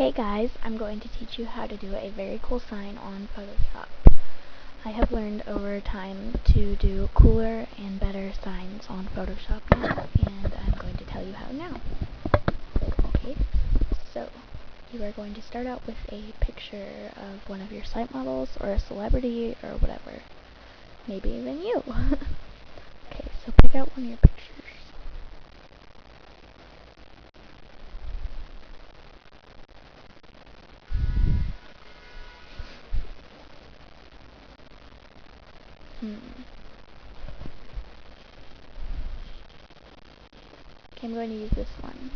Hey guys, I'm going to teach you how to do a very cool sign on Photoshop. I have learned over time to do cooler and better signs on Photoshop now, and I'm going to tell you how now. Okay, so you are going to start out with a picture of one of your site models or a celebrity or whatever. Maybe even you. Okay, so pick out one of your pictures. Okay, I'm going to use this one.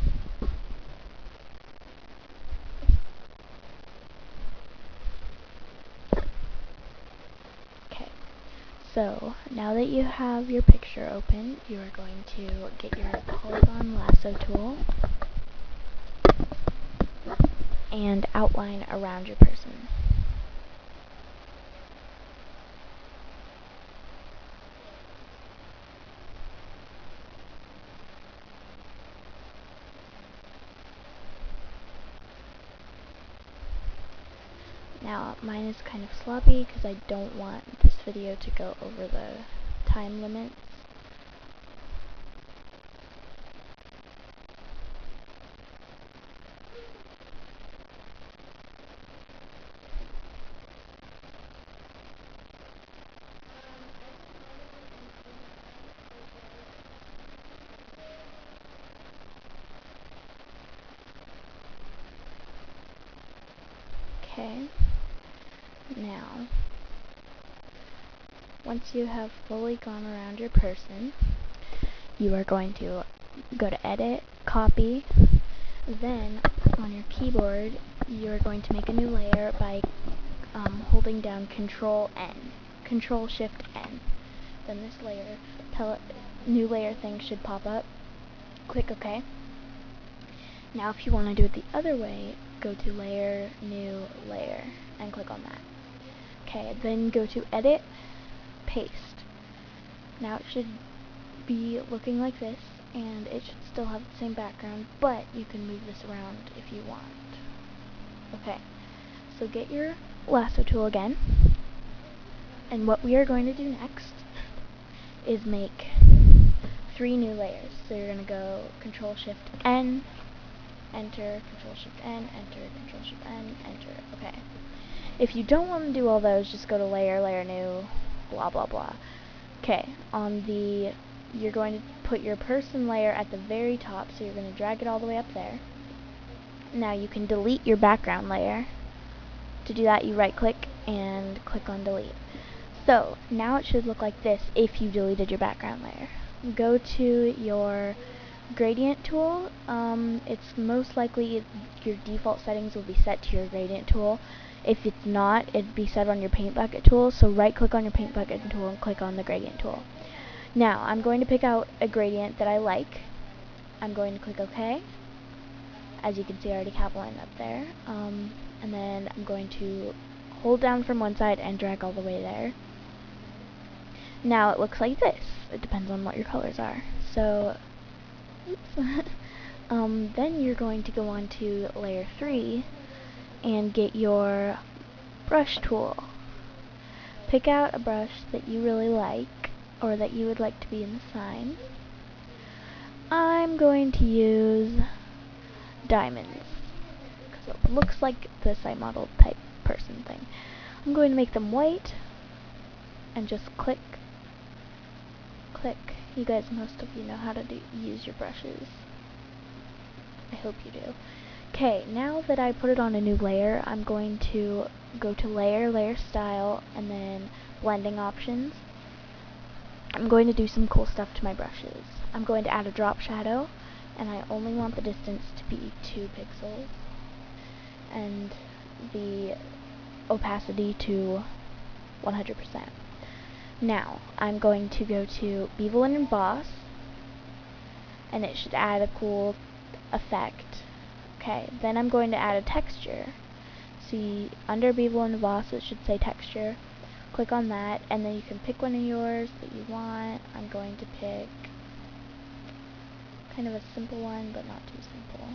Okay, so now that you have your picture open, you are going to get your polygon lasso tool and outline around your person. Now, mine is kind of sloppy because I don't want this video to go over the time limits. Okay, now, once you have fully gone around your person, you are going to go to Edit, Copy, then on your keyboard, you're going to make a new layer by holding down Control-Shift-N. Then this new layer thing should pop up. Click OK. Now if you want to do it the other way, go to Layer, New Layer, and click on that. Okay, then go to Edit, Paste. Now it should be looking like this, and it should still have the same background, but you can move this around if you want. Okay, so get your lasso tool again, and what we are going to do next is make 3 new layers. So you're going to go Control-Shift-N, Enter, Control-Shift-N, Enter, Control-Shift-N, Enter. Okay. If you don't want to do all those, just go to Layer, Layer New, blah blah blah. Okay, you're going to put your person layer at the very top, so you're going to drag it all the way up there. Now you can delete your background layer. To do that, you right click and click on delete. So now it should look like this if you deleted your background layer. Go to your gradient tool. It's most likely your default settings will be set to your gradient tool. If it's not, it'd be set on your paint bucket tool, so right click on your paint bucket tool and click on the gradient tool. Now I'm going to pick out a gradient that I like. I'm going to click OK. As you can see, I already have one up there. And then I'm going to hold down from one side and drag all the way there. Now it looks like this. It depends on what your colors are. So, oops. Then you're going to go on to layer 3 and get your brush tool. Pick out a brush that you really like, or that you would like to be in the sign. I'm going to use diamonds, because it looks like the site model type person thing. I'm going to make them white, and just click, click. You guys, most of you know how to use your brushes. I hope you do. Okay, now that I put it on a new layer, I'm going to go to Layer, Layer Style, and then Blending Options. I'm going to do some cool stuff to my brushes. I'm going to add a drop shadow, and I only want the distance to be 2 pixels, and the opacity to 100%. Now, I'm going to go to Bevel and Emboss, and it should add a cool effect. Okay, then I'm going to add a texture. See, under Bevel and Emboss it should say texture. Click on that, and then you can pick one of yours that you want. I'm going to pick kind of a simple one, but not too simple.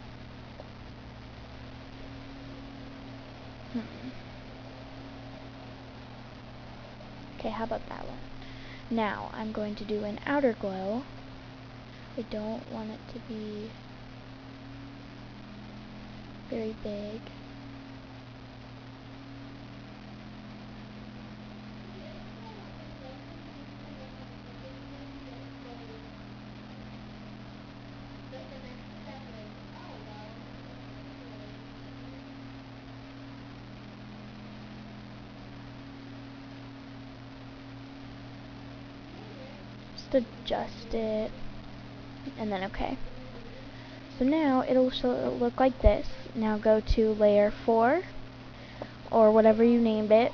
Okay, how about that one? Now, I'm going to do an outer glow. I don't want it to be very big. Just adjust it, and then okay. So now it'll look like this. Now go to layer 4, or whatever you named it,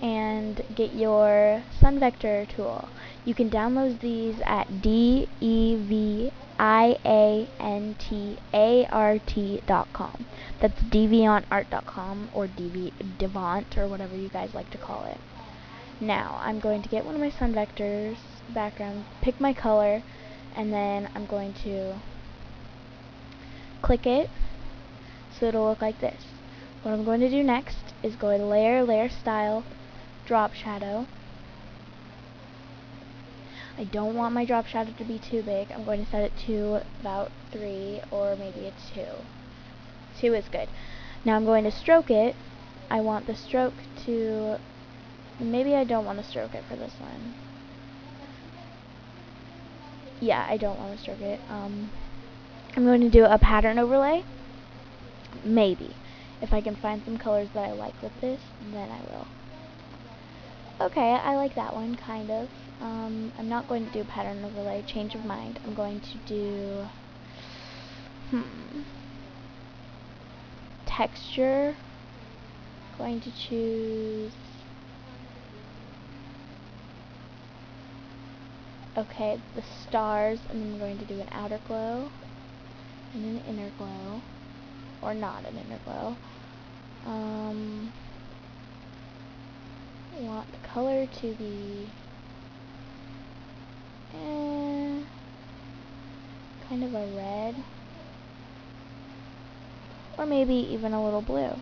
and get your sun vector tool. You can download these at deviantart.com. That's deviantart.com, or didnt, or whatever you guys like to call it. Now I'm going to get one of my sun vectors, background, pick my color, and then I'm going to click it so it'll look like this. What I'm going to do next is go to layer, layer style, drop shadow. I don't want my drop shadow to be too big. I'm going to set it to about 3, or maybe it's 2. 2 is good. Now I'm going to stroke it. I want the stroke to, maybe I don't want to stroke it for this one. Yeah, I don't want to stroke it. I'm going to do a pattern overlay. Maybe. If I can find some colors that I like with this, then I will. Okay, I like that one, kind of. I'm not going to do pattern overlay, change of mind. I'm going to do texture. Going to choose, okay, the stars, and then I'm going to do an outer glow and an inner glow, or not an inner glow. I want the color to be kind of a red, or maybe even a little blue,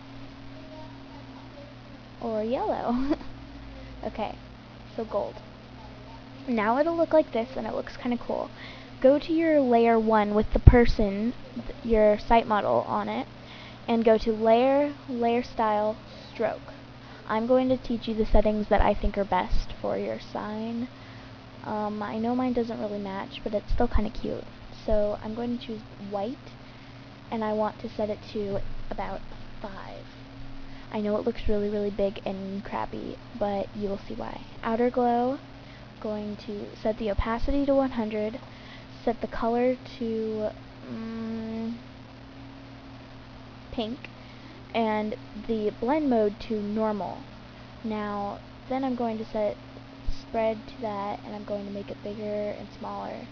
or yellow. Okay, so gold. Now it'll look like this, and it looks kind of cool. Go to your layer 1 with the person, your site model on it, and go to layer, layer style, stroke. I'm going to teach you the settings that I think are best for your sign. I know mine doesn't really match, but it's still kind of cute. So I'm going to choose white, and I want to set it to about 5. I know it looks really, really big and crappy, but you will see why. Outer glow, going to set the opacity to 100, set the color to pink, and the blend mode to normal. Now, then I'm going to set spread to that, and I'm going to make it bigger and smaller.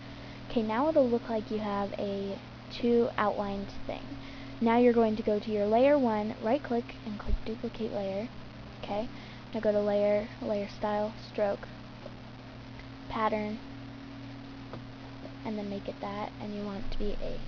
Okay, now it'll look like you have a 2 outlined thing. Now you're going to go to your layer 1, right click, and click duplicate layer. Okay, now go to layer, layer style, stroke, pattern, and then make it that, and you want it to be a